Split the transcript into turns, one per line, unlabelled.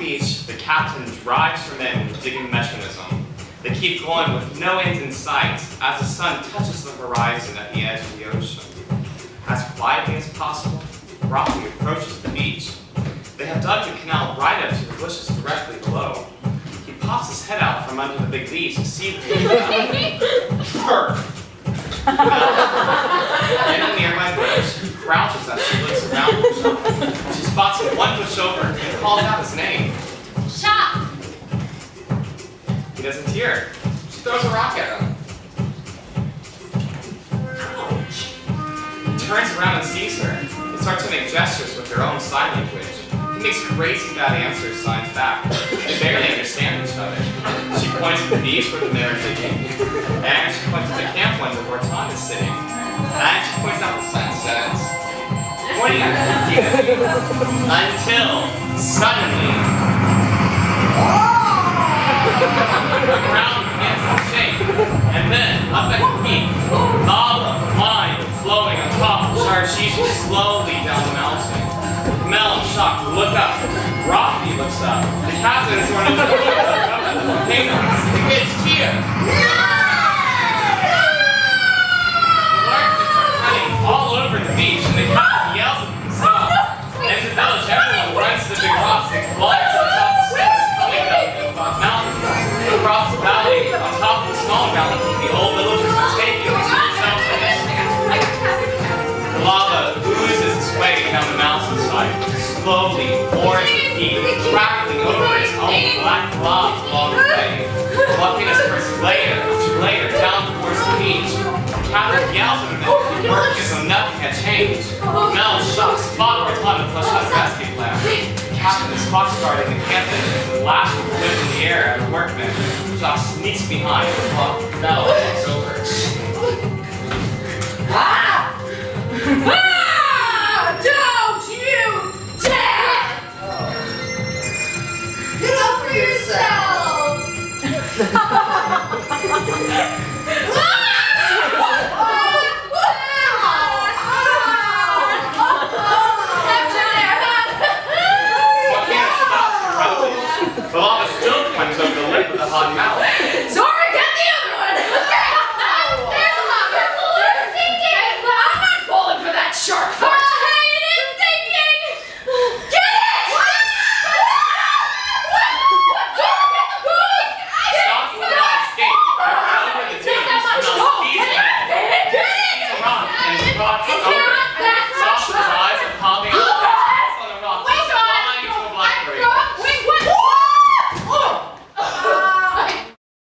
beach, the captain drives her men with digging mechanism. They keep going with no end in sight as the sun touches the horizon at the edge of the ocean. As quietly as possible, Rocky approaches the beach. They have dug the canal right up to the bushes directly below. He pops his head out from under the big leaves to see the Perf! In a nearby bush, he crouches as she looks around for Chop. She spots him one bush over and calls out his name.
Chop!
He doesn't hear. She throws a rock at him.
Ouch!
He turns around and sees her. They start to make gestures with their own sign language. He makes crazy bad answers signs back. They barely understand each other. She points to the beach where the men are digging, and she points to the camp window where Tom is sitting, and she points out the sunset, pointing at him until suddenly the ground begins to shake, and then up at her feet, lava flying and flowing on top of Sharshish slowly down the mountain. Mel and Shock look up. Rocky looks up. The captain is running up at the volcano. The kids cheer. Larkins are running all over the beach, and the captain yells at them to stop. In the village, everyone runs to the big rocks and flies to the top of the steps coming down the mountain. Across the valley, on top of the small valley, the old villagers are taking to shelter. The lava oozes its way down the mountainside, slowly pouring the heat, crackling over its own black blobs along the way. Volcanoes first layer after layer down towards the beach. The captain yells at him that he worked as though nothing had changed. Mel shocks Spot or time to flush out the rescue plan. The captain is foxguarding the camp engines and lashing the whip in the air at a workman. Shock sneaks behind and Mel walks over.